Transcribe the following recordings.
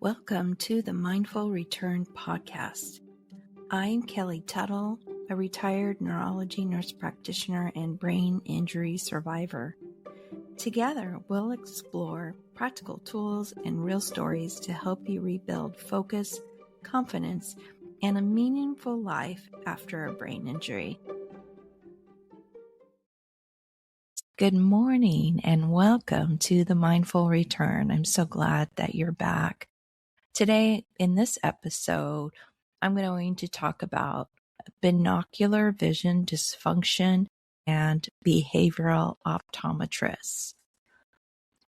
Welcome to the Mindful Return podcast. I'm Kelly Tuttle, a retired neurology nurse practitioner and brain injury survivor. Together, we'll explore practical tools and real stories to help you rebuild focus, confidence, and a meaningful life after a brain injury. Good morning and welcome to the Mindful Return. I'm so glad that you're back. Today, in this episode, I'm going to talk about binocular vision dysfunction and behavioral optometrists.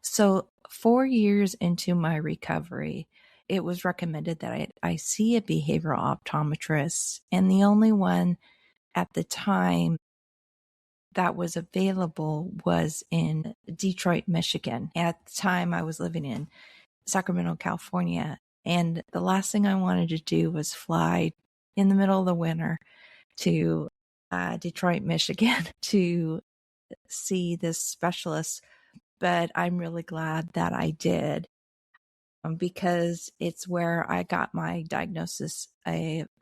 So 4 years into my recovery, it was recommended that I see a behavioral optometrist, and the only one at the time that was available was in Detroit, Michigan. At the time, I was living in Sacramento, California. And the last thing I wanted to do was fly in the middle of the winter to Detroit, Michigan to see this specialist. But I'm really glad that I did because it's where I got my diagnosis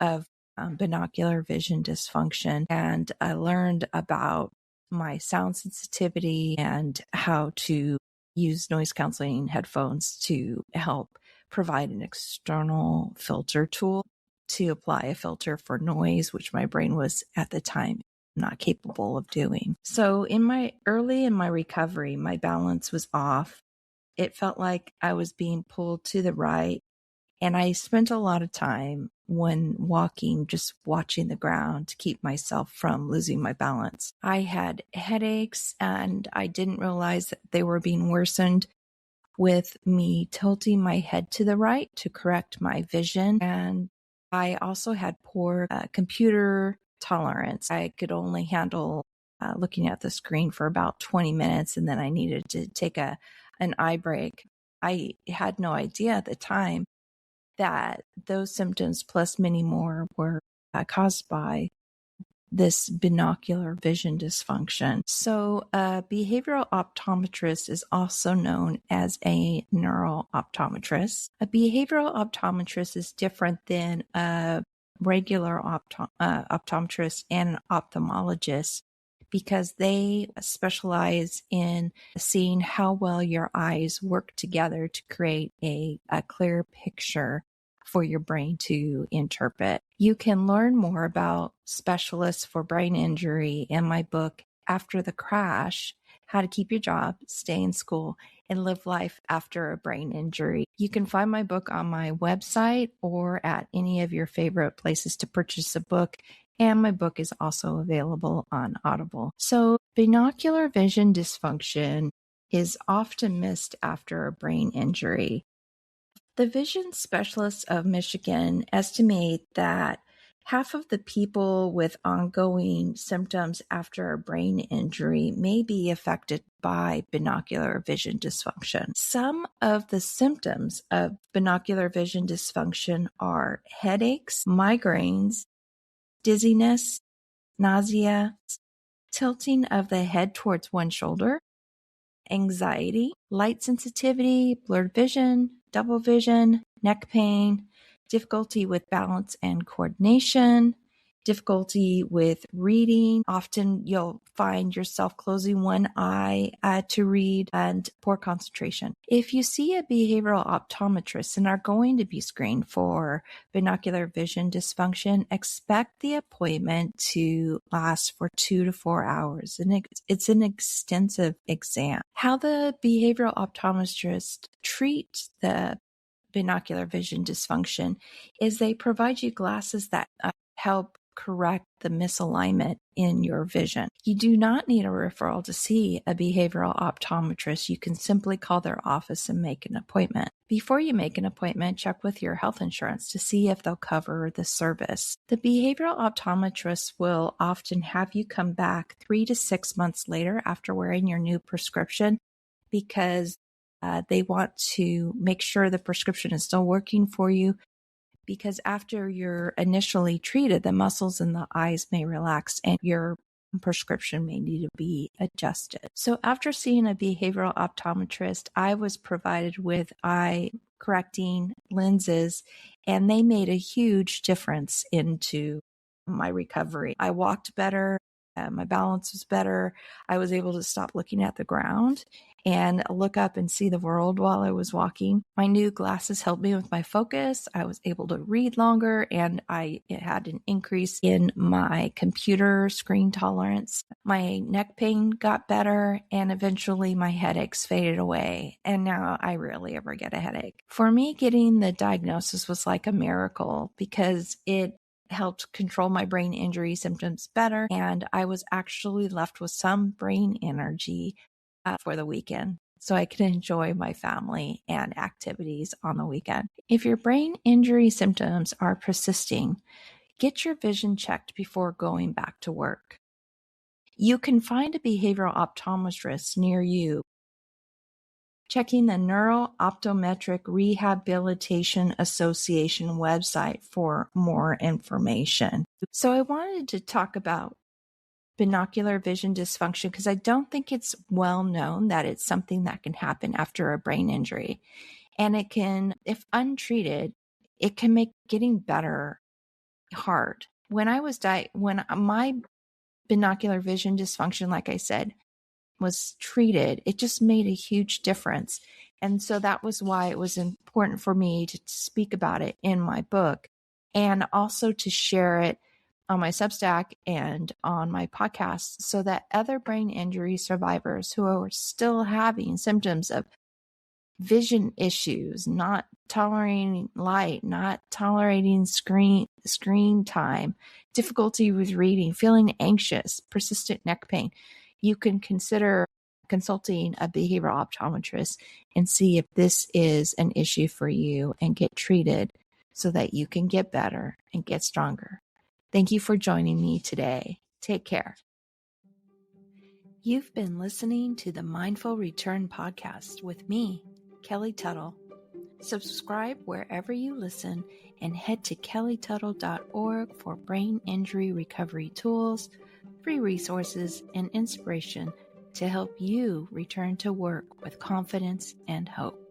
of binocular vision dysfunction. And I learned about my sound sensitivity and how to use noise canceling headphones to help provide an external filter tool to apply a filter for noise, which my brain was at the time not capable of doing. So early in my recovery, my balance was off. It felt like I was being pulled to the right. And I spent a lot of time when walking, just watching the ground to keep myself from losing my balance. I had headaches and I didn't realize that they were being worsened with me tilting my head to the right to correct my vision. And I also had poor computer tolerance. I could only handle looking at the screen for about 20 minutes, and then I needed to take an eye break. I had no idea at the time that those symptoms plus many more were caused by this binocular vision dysfunction. So a behavioral optometrist is also known as a neuro-optometrist. A behavioral optometrist is different than a regular optometrist and an ophthalmologist because they specialize in seeing how well your eyes work together to create a clear picture for your brain to interpret. You can learn more about specialists for brain injury in my book, After the Crash, How to Keep Your Job, Stay in School, and Live Life After a Brain Injury. You can find my book on my website or at any of your favorite places to purchase a book. And my book is also available on Audible. So binocular vision dysfunction is often missed after a brain injury. The vision specialists of Michigan estimate that half of the people with ongoing symptoms after a brain injury may be affected by binocular vision dysfunction. Some of the symptoms of binocular vision dysfunction are headaches, migraines, dizziness, nausea, tilting of the head towards one shoulder, anxiety, light sensitivity, blurred vision, double vision, neck pain, difficulty with balance and coordination, difficulty with reading. Often you'll find yourself closing one eye to read, and poor concentration. If you see a behavioral optometrist and are going to be screened for binocular vision dysfunction, expect the appointment to last for 2 to 4 hours. And it's an extensive exam. How the behavioral optometrist treats the binocular vision dysfunction is they provide you glasses that help correct the misalignment in your vision. You do not need a referral to see a behavioral optometrist. You can simply call their office and make an appointment. Before you make an appointment, check with your health insurance to see if they'll cover the service. The behavioral optometrist will often have you come back 3 to 6 months later after wearing your new prescription because they want to make sure the prescription is still working for you, because after you're initially treated, the muscles in the eyes may relax and your prescription may need to be adjusted. So after seeing a behavioral optometrist, I was provided with eye correcting lenses, and they made a huge difference into my recovery. I walked better. My balance was better. I was able to stop looking at the ground and look up and see the world while I was walking. My new glasses helped me with my focus. I was able to read longer, and it had an increase in my computer screen tolerance. My neck pain got better, and eventually my headaches faded away. And now I rarely ever get a headache. For me, getting the diagnosis was like a miracle because it helped control my brain injury symptoms better, and I was actually left with some brain energy for the weekend, so I could enjoy my family and activities on the weekend. If your brain injury symptoms are persisting, get your vision checked before going back to work. You can find a behavioral optometrist near you checking the Neuro-Optometric Rehabilitation Association website for more information. So I wanted to talk about binocular vision dysfunction because I don't think it's well known that it's something that can happen after a brain injury. And it can, if untreated, it can make getting better hard. When my binocular vision dysfunction, like I said, was treated, it just made a huge difference. And so that was why it was important for me to speak about it in my book and also to share it on my Substack and on my podcast so that other brain injury survivors who are still having symptoms of vision issues, not tolerating light, not tolerating screen time, difficulty with reading, feeling anxious, persistent neck pain, you can consider consulting a behavioral optometrist and see if this is an issue for you and get treated so that you can get better and get stronger. Thank you for joining me today. Take care. You've been listening to the Mindful Return podcast with me, Kelly Tuttle. Subscribe wherever you listen and head to kellytuttle.org for brain injury recovery tools, free resources, and inspiration to help you return to work with confidence and hope.